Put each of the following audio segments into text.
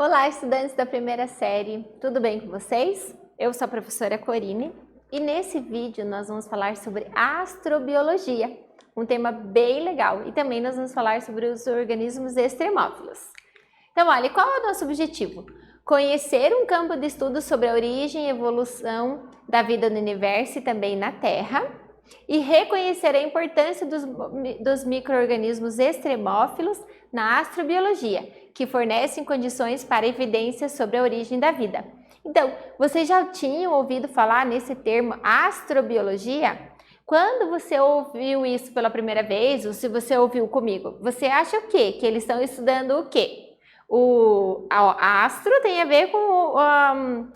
Olá, estudantes da primeira série, tudo bem com vocês? Eu sou a professora Corine e nesse vídeo nós vamos falar sobre astrobiologia, um tema bem legal, e também nós vamos falar sobre os organismos extremófilos. Então, olha, qual é o nosso objetivo? Conhecer um campo de estudo sobre a origem e evolução da vida no universo e também na Terra, e reconhecer a importância dos micro-organismos extremófilos na astrobiologia, que fornecem condições para evidências sobre a origem da vida. Então, vocês já tinham ouvido falar nesse termo astrobiologia? Quando você ouviu isso pela primeira vez, ou se você ouviu comigo, você acha o quê? Que eles estão estudando o quê? A astro tem a ver com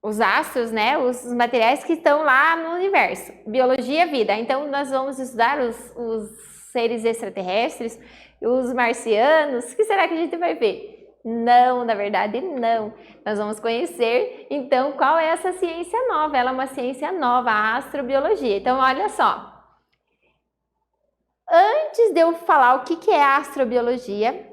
os astros, né? Os materiais que estão lá no universo. Biologia, vida. Então, nós vamos estudar os seres extraterrestres, os marcianos. O que será que a gente vai ver? Não, na verdade, não. Nós vamos conhecer, então, qual é essa ciência nova? Ela é uma ciência nova, a astrobiologia. Então, olha só. Antes de eu falar o que é a astrobiologia,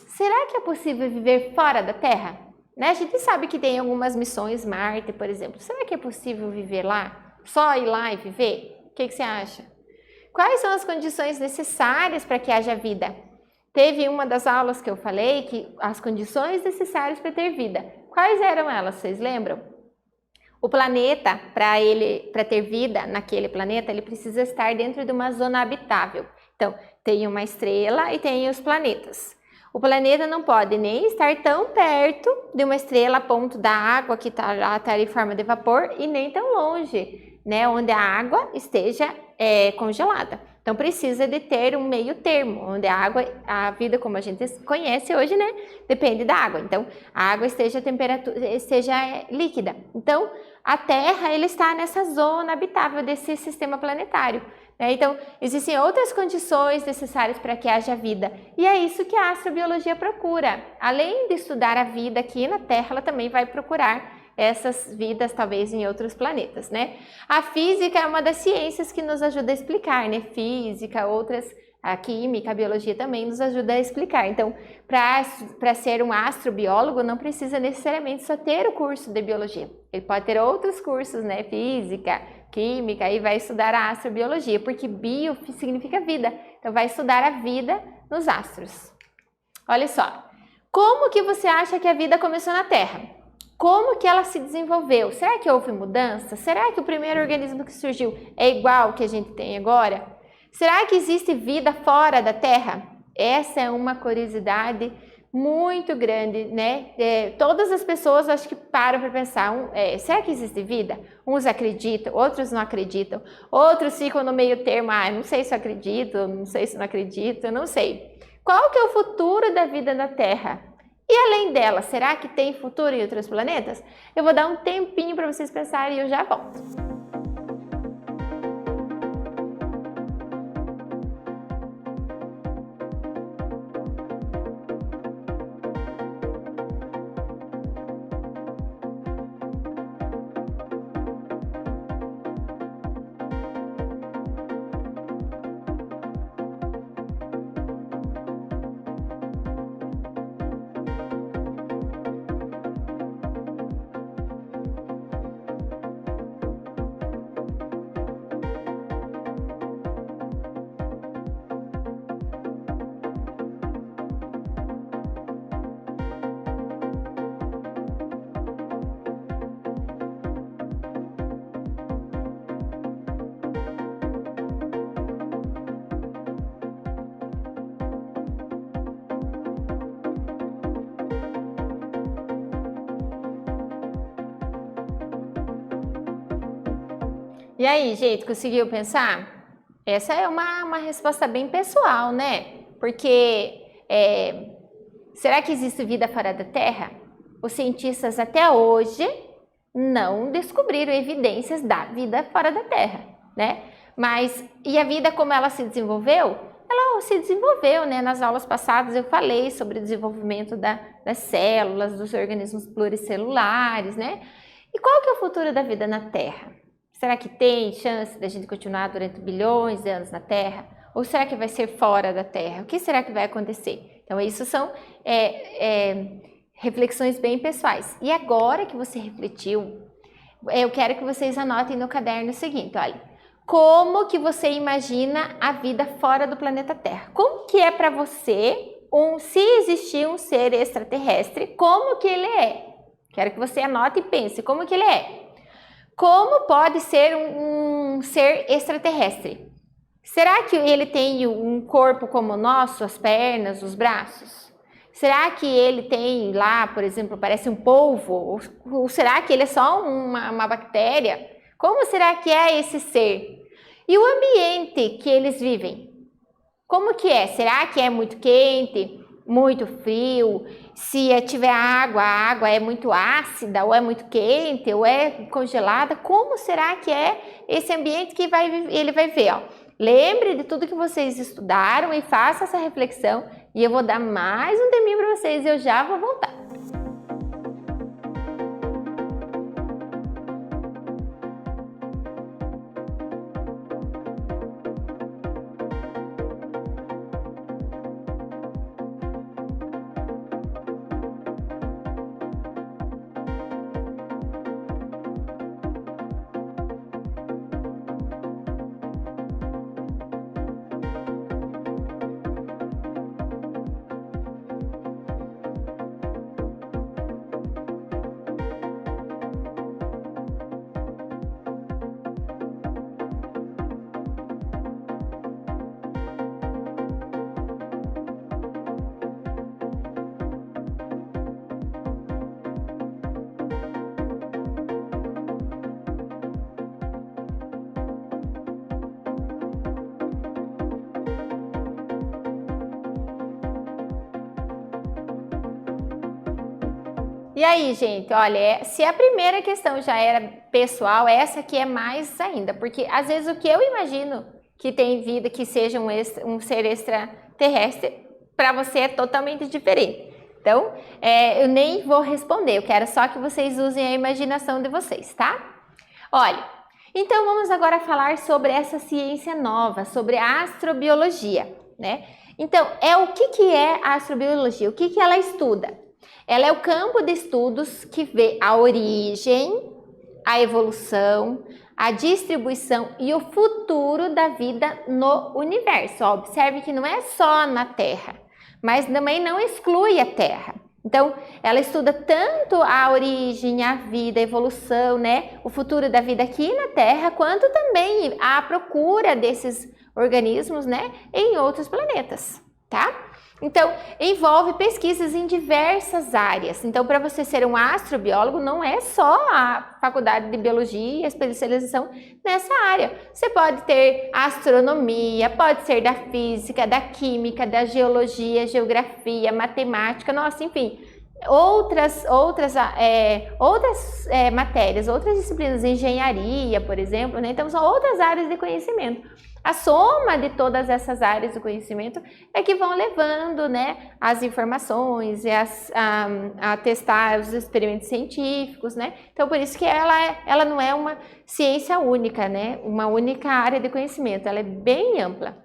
será que é possível viver fora da Terra? Né? A gente sabe que tem algumas missões, Marte, por exemplo. Será que é possível viver lá? Só ir lá e viver? O que você acha? Quais são as condições necessárias para que haja vida? Teve uma das aulas que eu falei que as condições necessárias para ter vida. Quais eram elas? Vocês lembram? O planeta, para ter vida naquele planeta, ele precisa estar dentro de uma zona habitável. Então, tem uma estrela e tem os planetas. O planeta não pode nem estar tão perto de uma estrela a ponto da água que está em forma de vapor e nem tão longe, né, onde a água esteja congelada. Então precisa de ter um meio termo, onde a vida como a gente conhece hoje, né, depende da água. Então a água esteja líquida. Então a Terra ele está nessa zona habitável desse sistema planetário. Então, existem outras condições necessárias para que haja vida, e é isso que a astrobiologia procura. Além de estudar a vida aqui na Terra, ela também vai procurar essas vidas, talvez, em outros planetas, né? A física é uma das ciências que nos ajuda a explicar, né? Física, a química, a biologia também nos ajuda a explicar. Então, para ser um astrobiólogo, não precisa necessariamente só ter o curso de biologia. Ele pode ter outros cursos, né? Física, química, e vai estudar a astrobiologia, porque bio significa vida. Então, vai estudar a vida nos astros. Olha só, como que você acha que a vida começou na Terra? Como que ela se desenvolveu? Será que houve mudança? Será que o primeiro organismo que surgiu é igual ao que a gente tem agora? Será que existe vida fora da Terra? Essa é uma curiosidade muito grande, né? Todas as pessoas acho que param para pensar, será que existe vida? Uns acreditam, outros não acreditam, outros ficam no meio termo, não sei se eu acredito, não sei se não acredito, não sei. Qual que é o futuro da vida na Terra? E além dela, será que tem futuro em outros planetas? Eu vou dar um tempinho para vocês pensarem e eu já volto. E aí, gente, conseguiu pensar? Essa é uma resposta bem pessoal, né? Porque será que existe vida fora da Terra? Os cientistas até hoje não descobriram evidências da vida fora da Terra, né? Mas, e a vida como ela se desenvolveu? Ela se desenvolveu, né? Nas aulas passadas eu falei sobre o desenvolvimento das células, dos organismos pluricelulares, né? E qual que é o futuro da vida na Terra? Será que tem chance da gente continuar durante bilhões de anos na Terra? Ou será que vai ser fora da Terra? O que será que vai acontecer? Então, isso são reflexões bem pessoais. E agora que você refletiu, eu quero que vocês anotem no caderno o seguinte, olha. Como que você imagina a vida fora do planeta Terra? Como que é para você, se existir um ser extraterrestre, como que ele é? Quero que você anote e pense, como que ele é? Como pode ser um ser extraterrestre? Será que ele tem um corpo como o nosso, as pernas, os braços? Será que ele tem lá, por exemplo, parece um polvo? Ou será que ele é só uma bactéria? Como será que é esse ser? E o ambiente que eles vivem? Como que é? Será que é muito quente, muito frio? Se tiver água, a água é muito ácida, ou é muito quente, ou é congelada? Como será que é esse ambiente que ele vai ver? Ó. Lembre de tudo que vocês estudaram e faça essa reflexão. E eu vou dar mais um tempinho para vocês e eu já vou voltar. E aí, gente, olha, se a primeira questão já era pessoal, essa aqui é mais ainda, porque às vezes o que eu imagino que tem vida, que seja um ser extraterrestre, para você é totalmente diferente. Então, eu nem vou responder, eu quero só que vocês usem a imaginação de vocês, tá? Olha, então vamos agora falar sobre essa ciência nova, sobre a astrobiologia, né? Então, o que é a astrobiologia? O que ela estuda? Ela é o campo de estudos que vê a origem, a evolução, a distribuição e o futuro da vida no universo. Ó, observe que não é só na Terra, mas também não exclui a Terra. Então, ela estuda tanto a origem, a vida, a evolução, né, o futuro da vida aqui na Terra, quanto também a procura desses organismos, né, em outros planetas, tá? Então, envolve pesquisas em diversas áreas. Então, para você ser um astrobiólogo, não é só a faculdade de biologia, a especialização nessa área. Você pode ter astronomia, pode ser da física, da química, da geologia, geografia, matemática, nossa, enfim, outras matérias, outras disciplinas, engenharia, por exemplo, né? Então, são outras áreas de conhecimento. A soma de todas essas áreas do conhecimento é que vão levando, né, as informações e a testar os experimentos científicos, né? Então, por isso que ela não é uma ciência única, né? Uma única área de conhecimento, ela é bem ampla.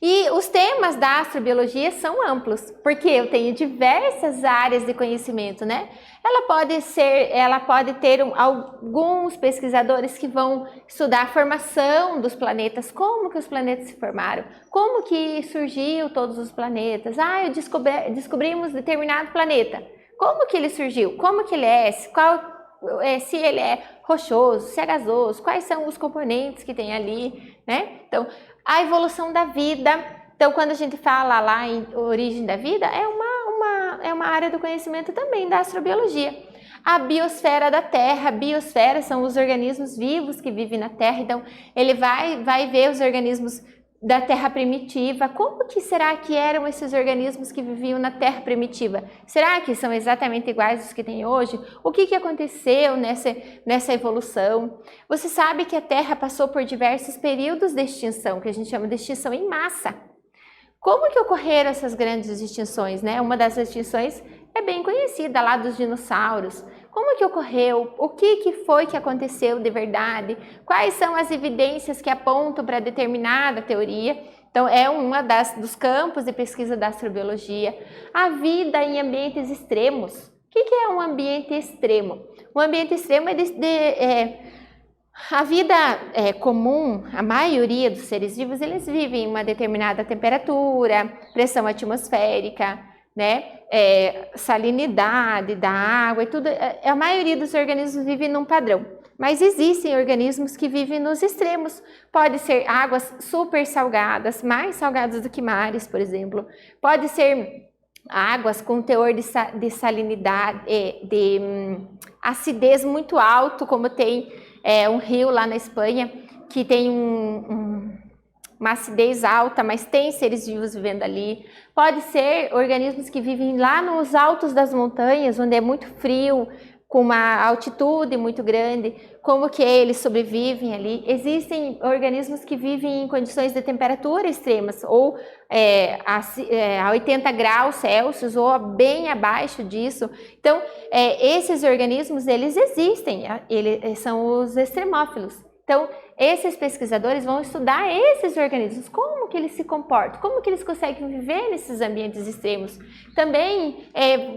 E os temas da astrobiologia são amplos, porque eu tenho diversas áreas de conhecimento, né? Ela pode ter alguns pesquisadores que vão estudar a formação dos planetas, como que os planetas se formaram, como que surgiu todos os planetas. Descobrimos determinado planeta. Como que ele surgiu? Como que ele é? Se ele é rochoso, se é gasoso, quais são os componentes que tem ali, né? Então, a evolução da vida. Então, quando a gente fala lá em origem da vida, é uma área do conhecimento também da astrobiologia. A biosfera da Terra. A biosfera são os organismos vivos que vivem na Terra. Então, ele vai ver os organismos da Terra primitiva. Como que será que eram esses organismos que viviam na Terra primitiva? Será que são exatamente iguais aos que tem hoje? O que aconteceu nessa evolução? Você sabe que a Terra passou por diversos períodos de extinção, que a gente chama de extinção em massa. Como que ocorreram essas grandes extinções, né? Uma das extinções é bem conhecida, lá dos dinossauros. Como que ocorreu? O que foi que aconteceu de verdade? Quais são as evidências que apontam para determinada teoria? Então, é dos campos de pesquisa da astrobiologia. A vida em ambientes extremos. O que é um ambiente extremo? Um ambiente extremo a vida comum, a maioria dos seres vivos, eles vivem em uma determinada temperatura, pressão atmosférica, né? Salinidade da água e tudo. A maioria dos organismos vive num padrão. Mas existem organismos que vivem nos extremos. Pode ser águas super salgadas, mais salgadas do que mares, por exemplo. Pode ser águas com teor de salinidade, de acidez muito alto, como tem um rio lá na Espanha, que tem uma acidez alta, mas tem seres vivos vivendo ali. Pode ser organismos que vivem lá nos altos das montanhas, onde é muito frio, com uma altitude muito grande, como que eles sobrevivem ali. Existem organismos que vivem em condições de temperatura extremas, ou a 80 graus Celsius, ou bem abaixo disso. Então, esses organismos, eles existem, eles são os extremófilos. Então, esses pesquisadores vão estudar esses organismos, como que eles se comportam, como que eles conseguem viver nesses ambientes extremos. Também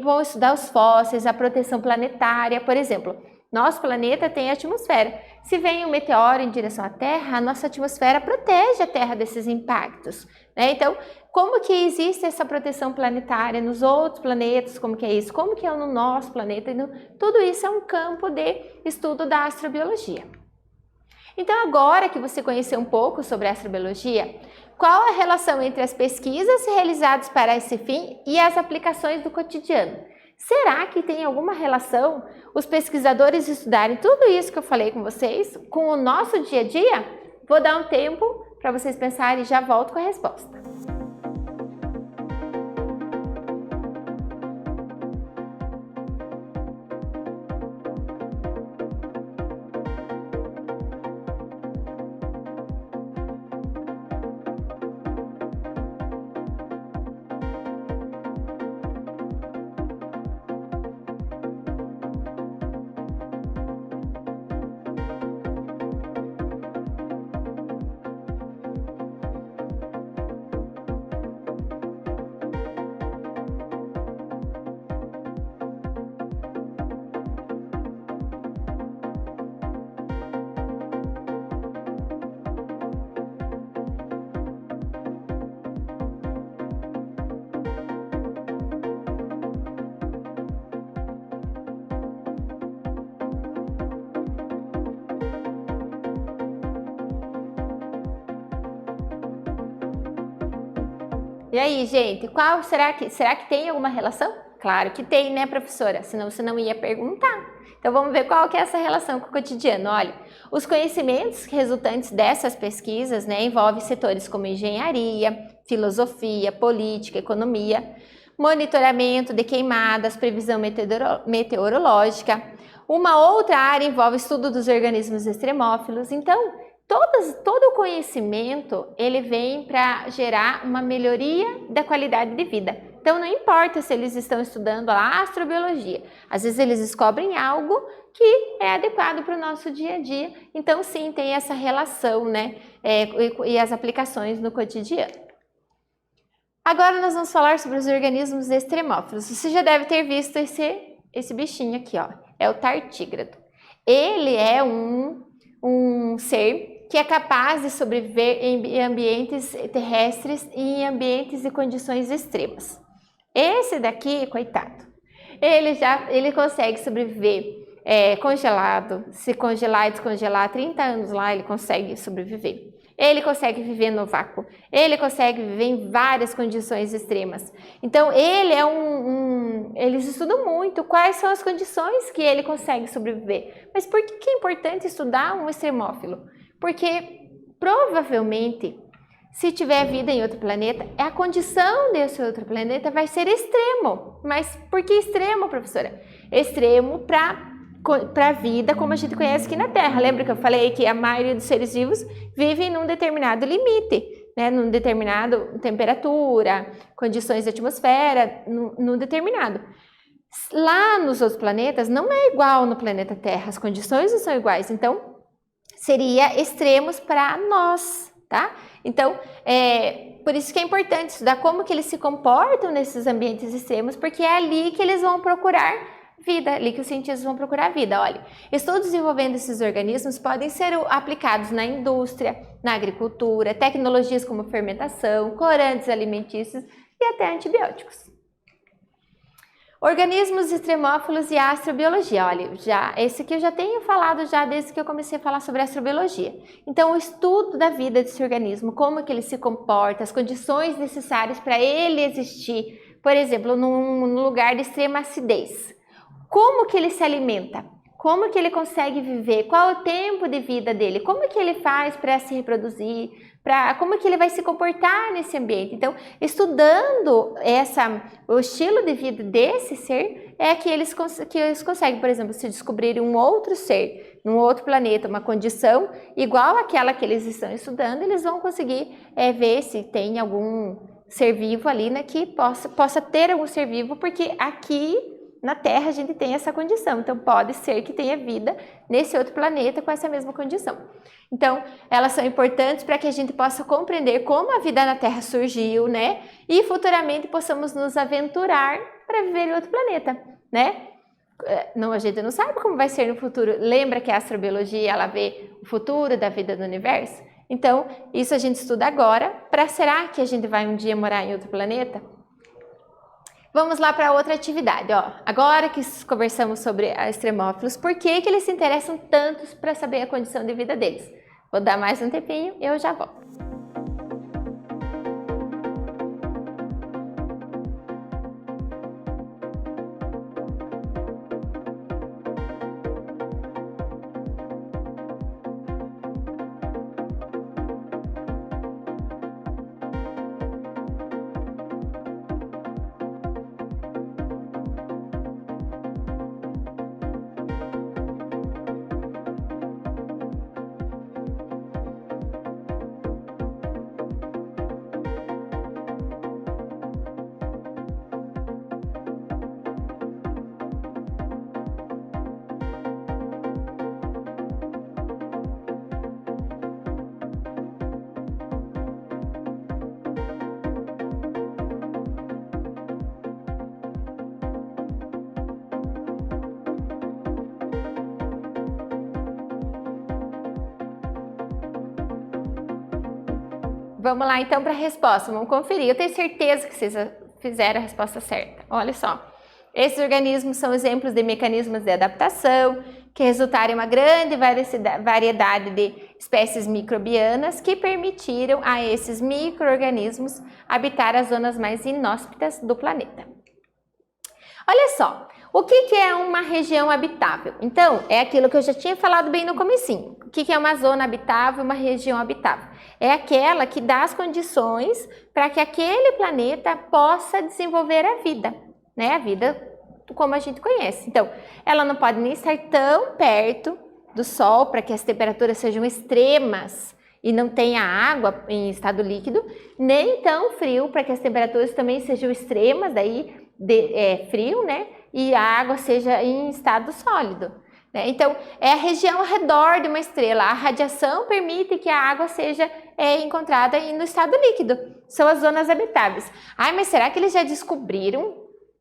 vão estudar os fósseis, a proteção planetária. Por exemplo, nosso planeta tem atmosfera. Se vem um meteoro em direção à Terra, a nossa atmosfera protege a Terra desses impactos, né? Então, como que existe essa proteção planetária nos outros planetas, como que é isso? Como que é no nosso planeta? Tudo isso é um campo de estudo da astrobiologia. Então, agora que você conheceu um pouco sobre a astrobiologia, qual a relação entre as pesquisas realizadas para esse fim e as aplicações do cotidiano? Será que tem alguma relação os pesquisadores estudarem tudo isso que eu falei com vocês com o nosso dia a dia? Vou dar um tempo para vocês pensarem e já volto com a resposta. E aí, gente, será que tem alguma relação? Claro que tem, né, professora? Senão você não ia perguntar. Então vamos ver qual que é essa relação com o cotidiano. Olha, os conhecimentos resultantes dessas pesquisas, né, envolvem setores como engenharia, filosofia, política, economia, monitoramento de queimadas, previsão meteorológica. Uma outra área envolve estudo dos organismos extremófilos. Então, todo o conhecimento, ele vem para gerar uma melhoria da qualidade de vida. Então, não importa se eles estão estudando a astrobiologia, às vezes eles descobrem algo que é adequado para o nosso dia a dia. Então, sim, tem essa relação, né, e as aplicações no cotidiano. Agora nós vamos falar sobre os organismos extremófilos. Você já deve ter visto esse bichinho aqui, ó, é o tartígrado. Ele é um ser que é capaz de sobreviver em ambientes terrestres e em ambientes de condições extremas. Esse daqui, coitado, ele consegue sobreviver congelado, se congelar e descongelar 30 anos lá, ele consegue sobreviver. Ele consegue viver no vácuo, ele consegue viver em várias condições extremas. Então, ele eles estudam muito quais são as condições que ele consegue sobreviver. Mas por que é importante estudar um extremófilo? Porque, provavelmente, se tiver vida em outro planeta, a condição desse outro planeta vai ser extremo. Mas por que extremo, professora? Extremo para a vida como a gente conhece aqui na Terra. Lembra que eu falei que a maioria dos seres vivos vivem num determinado limite, né? Num determinado temperatura, condições de atmosfera, num determinado. Lá nos outros planetas não é igual no planeta Terra, as condições não são iguais, então seria extremos para nós, tá? Então, por isso que é importante estudar como que eles se comportam nesses ambientes extremos, porque é ali que eles vão procurar vida, ali que os cientistas vão procurar vida. Olha, estudos envolvendo esses organismos podem ser aplicados na indústria, na agricultura, tecnologias como fermentação, corantes alimentícios e até antibióticos. Organismos extremófilos e astrobiologia. Olha, esse aqui eu já tenho falado já desde que eu comecei a falar sobre astrobiologia. Então, o estudo da vida desse organismo, como que ele se comporta, as condições necessárias para ele existir, por exemplo, num lugar de extrema acidez. Como que ele se alimenta? Como que ele consegue viver? Qual é o tempo de vida dele? Como que ele faz para se reproduzir? Como que ele vai se comportar nesse ambiente? Então, estudando o estilo de vida desse ser, é que eles conseguem, por exemplo, se descobrirem um outro ser, num outro planeta, uma condição igual àquela que eles estão estudando, eles vão conseguir ver se tem algum ser vivo ali, né, que possa ter algum ser vivo, porque aqui na Terra a gente tem essa condição, então pode ser que tenha vida nesse outro planeta com essa mesma condição. Então, elas são importantes para que a gente possa compreender como a vida na Terra surgiu, né? E futuramente possamos nos aventurar para viver em outro planeta, né? Não, a gente não sabe como vai ser no futuro. Lembra que a astrobiologia, ela vê o futuro da vida no universo? Então, isso a gente estuda agora. Será que a gente vai um dia morar em outro planeta? Vamos lá para outra atividade, ó. Agora que conversamos sobre a extremófilos, por que eles se interessam tanto para saber a condição de vida deles? Vou dar mais um tempinho e eu já volto. Vamos lá então para a resposta, vamos conferir. Eu tenho certeza que vocês fizeram a resposta certa. Olha só, esses organismos são exemplos de mecanismos de adaptação que resultaram em uma grande variedade de espécies microbianas que permitiram a esses micro-organismos habitar as zonas mais inóspitas do planeta. Olha só, o que é uma região habitável? Então, é aquilo que eu já tinha falado bem no comecinho. O que é uma zona habitável, uma região habitável? É aquela que dá as condições para que aquele planeta possa desenvolver a vida, né? A vida como a gente conhece. Então, ela não pode nem estar tão perto do Sol para que as temperaturas sejam extremas e não tenha água em estado líquido, nem tão frio para que as temperaturas também sejam extremas, daí frio, né? E a água seja em estado sólido. Né? Então, é a região ao redor de uma estrela. A radiação permite que a água seja encontrada no estado líquido. São as zonas habitáveis. Ai, mas será que eles já descobriram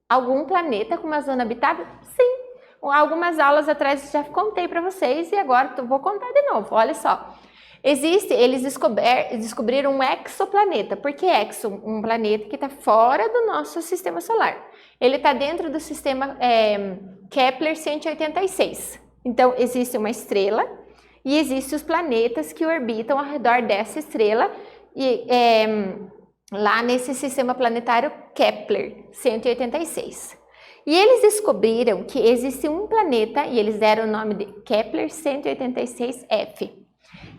algum planeta com uma zona habitável? Sim. Algumas aulas atrás eu já contei para vocês e agora vou contar de novo. Olha só. Eles descobriram um exoplaneta. Por que exo? Um planeta que está fora do nosso sistema solar. Ele está dentro do sistema Kepler 186. Então, existe uma estrela e existem os planetas que orbitam ao redor dessa estrela lá nesse sistema planetário Kepler 186. E eles descobriram que existe um planeta, e eles deram o nome de Kepler 186f,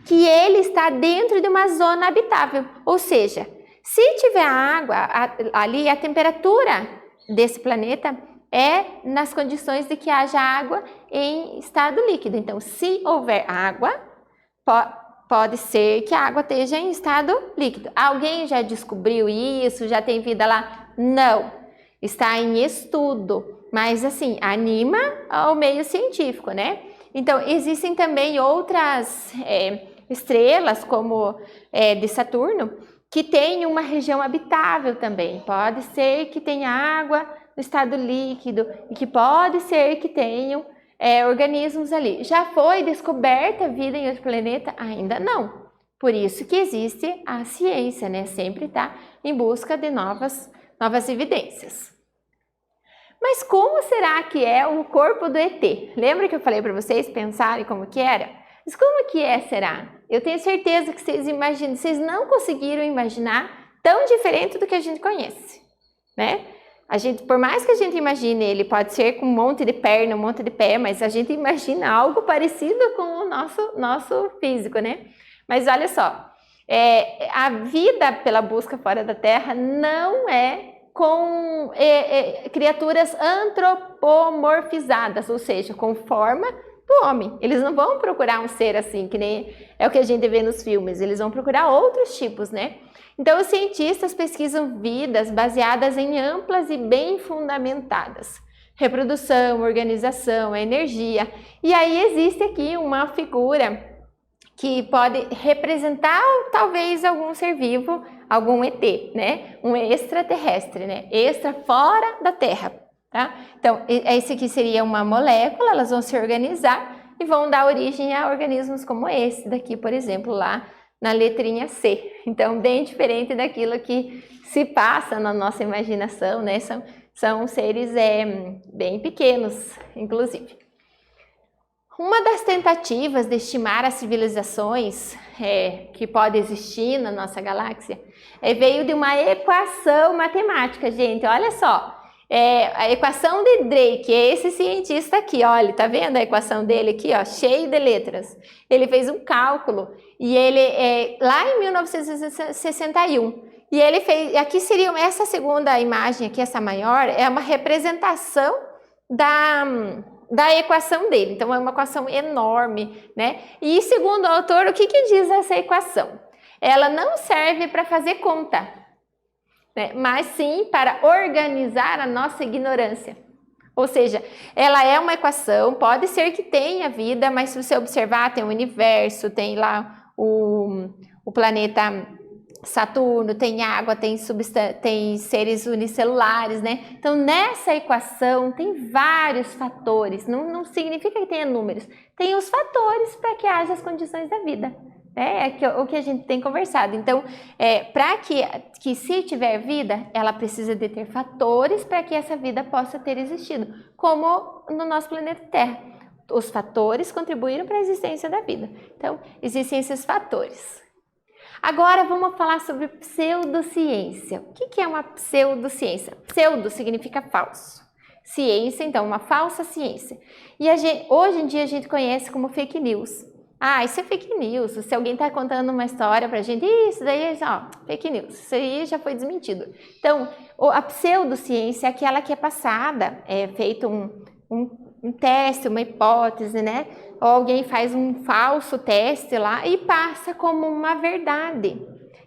que ele está dentro de uma zona habitável, ou seja, se tiver água ali, a temperatura desse planeta é nas condições de que haja água em estado líquido. Então, se houver água, pode ser que a água esteja em estado líquido. Alguém já descobriu isso? Já tem vida lá? Não. Está em estudo, mas assim, anima ao meio científico, né? Então, existem também outras estrelas como de Saturno, que tem uma região habitável também. Pode ser que tenha água no estado líquido e que pode ser que tenham organismos ali. Já foi descoberta vida em outro planeta? Ainda não. Por isso que existe a ciência, né? Sempre está em busca de novas evidências. Mas como será que é o corpo do ET? Lembra que eu falei para vocês pensarem como que era? Mas como que será? Eu tenho certeza que vocês não conseguiram imaginar tão diferente do que a gente conhece, né? Por mais que a gente imagine, ele pode ser com um monte de perna, um monte de pé, mas a gente imagina algo parecido com o nosso físico, né? Mas olha só, a vida pela busca fora da Terra não é com criaturas antropomorfizadas, ou seja, com forma do homem. Eles não vão procurar um ser assim, que nem é o que a gente vê nos filmes, eles vão procurar outros tipos, né? Então, os cientistas pesquisam vidas baseadas em amplas e bem fundamentadas. Reprodução, organização, energia. E aí existe aqui uma figura que pode representar talvez algum ser vivo, algum ET, né? Um extraterrestre, né? Extra fora da Terra, tá? Então, esse aqui seria uma molécula, elas vão se organizar e vão dar origem a organismos como esse daqui, por exemplo, lá na letrinha C. Então, bem diferente daquilo que se passa na nossa imaginação, né? São seres bem pequenos, inclusive. Uma das tentativas de estimar as civilizações que podem existir na nossa galáxia veio de uma equação matemática, gente. Olha só, a equação de Drake, esse cientista aqui, olha, tá vendo a equação dele aqui, ó, cheio de letras. Ele fez um cálculo e ele, lá em 1961, e ele fez, aqui seria essa segunda imagem aqui, essa maior, é uma representação da equação dele. Então, é uma equação enorme, né? E segundo o autor, o que diz essa equação? Ela não serve para fazer conta, né? Mas sim para organizar a nossa ignorância. Ou seja, ela é uma equação, pode ser que tenha vida, mas se você observar, tem o universo, tem lá o planeta Saturno, tem água, tem seres unicelulares, né? Então, nessa equação tem vários fatores, não significa que tenha números, tem os fatores para que haja as condições da vida, né? O que a gente tem conversado. Então, para que se tiver vida, ela precisa de ter fatores para que essa vida possa ter existido, como no nosso planeta Terra. Os fatores contribuíram para a existência da vida. Então, existem esses fatores. Agora vamos falar sobre pseudociência. O que é uma pseudociência? Pseudo significa falso. Ciência, então, uma falsa ciência. E hoje em dia a gente conhece como fake news. Ah, isso é fake news. Se alguém está contando uma história para a gente, isso daí é fake news. Isso aí já foi desmentido. Então, a pseudociência é aquela que é passada, é feito um teste, uma hipótese, né? Ou alguém faz um falso teste lá e passa como uma verdade.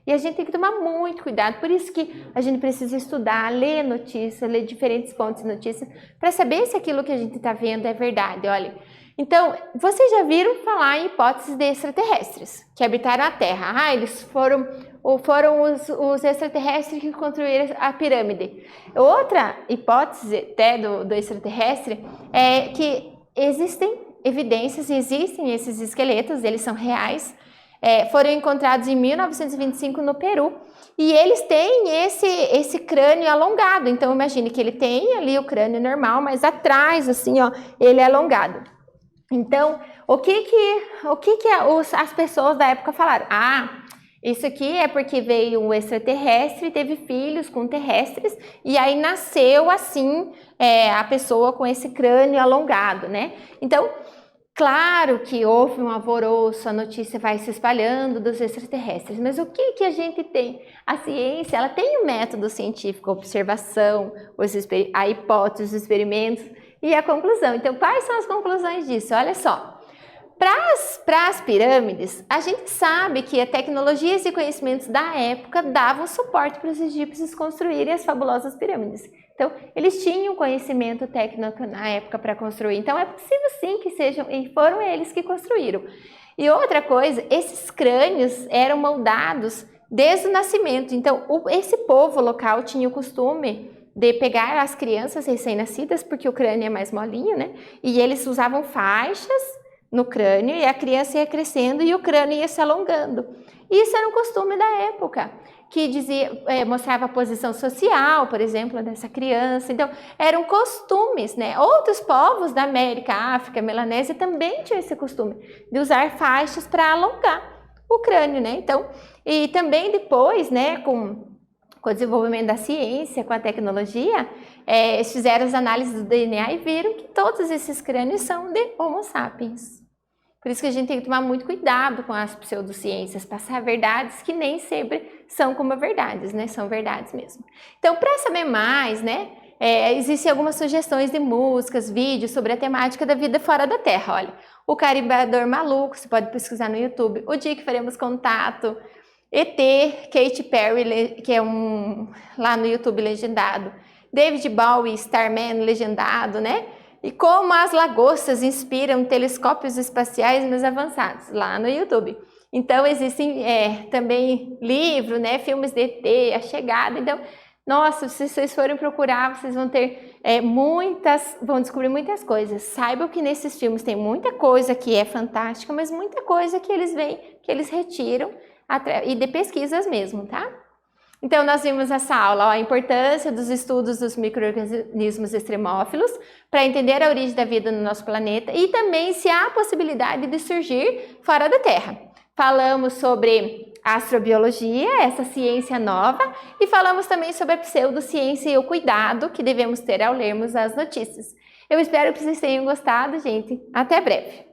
E a gente tem que tomar muito cuidado, por isso que a gente precisa estudar, ler notícias, ler diferentes fontes de notícias, para saber se aquilo que a gente está vendo é verdade, olha. Então, vocês já viram falar em hipóteses de extraterrestres que habitaram a Terra. Ah, eles foram os extraterrestres que construíram a pirâmide. Outra hipótese até do extraterrestre é que existem evidências, existem esses esqueletos, eles são reais, foram encontrados em 1925 no Peru, e eles têm esse crânio alongado. Então, imagine que ele tem ali o crânio normal, mas atrás, assim, ó, ele é alongado. Então, o que as pessoas da época falaram? Ah, isso aqui é porque veio um extraterrestre, teve filhos com terrestres, e aí nasceu assim a pessoa com esse crânio alongado, né? Então, claro que houve um alvoroço, a notícia vai se espalhando dos extraterrestres, mas o que a gente tem? A ciência, ela tem um método científico, a observação, a hipótese, os experimentos e a conclusão. Então, quais são as conclusões disso? Olha só. Para as pirâmides, a gente sabe que tecnologias e conhecimentos da época davam suporte para os egípcios construírem as fabulosas pirâmides. Então, eles tinham conhecimento técnico na época para construir. Então, é possível sim que sejam, e foram eles que construíram. E outra coisa, esses crânios eram moldados desde o nascimento. Então, esse povo local tinha o costume de pegar as crianças recém-nascidas, porque o crânio é mais molinho, né? E eles usavam faixas no crânio e a criança ia crescendo e o crânio ia se alongando. Isso era um costume da época, que dizia, mostrava a posição social, por exemplo, dessa criança. Então, eram costumes, né? Outros povos da América, África, Melanésia também tinham esse costume de usar faixas para alongar o crânio, né? Então, e também depois, né, com o desenvolvimento da ciência, com a tecnologia, fizeram as análises do DNA e viram que todos esses crânios são de Homo sapiens. Por isso que a gente tem que tomar muito cuidado com as pseudociências, passar verdades que nem sempre são como verdades, né? São verdades mesmo. Então, para saber mais, né, existem algumas sugestões de músicas, vídeos sobre a temática da vida fora da Terra. Olha, o Carimbador Maluco, você pode pesquisar no YouTube, O Dia que Faremos Contato, ET, Katy Perry, que é lá no YouTube legendado, David Bowie, Starman legendado, né? E como as lagostas inspiram telescópios espaciais mais avançados, lá no YouTube. Então, existem também livros, né? Filmes de ET, A Chegada. Então, nossa, se vocês forem procurar, vocês vão ter vão descobrir muitas coisas. Saibam que nesses filmes tem muita coisa que é fantástica, mas muita coisa que eles retiram e de pesquisas mesmo, tá? Então, nós vimos essa aula, a importância dos estudos dos micro-organismos extremófilos para entender a origem da vida no nosso planeta e também se há a possibilidade de surgir fora da Terra. Falamos sobre astrobiologia, essa ciência nova, e falamos também sobre a pseudociência e o cuidado que devemos ter ao lermos as notícias. Eu espero que vocês tenham gostado, gente. Até breve!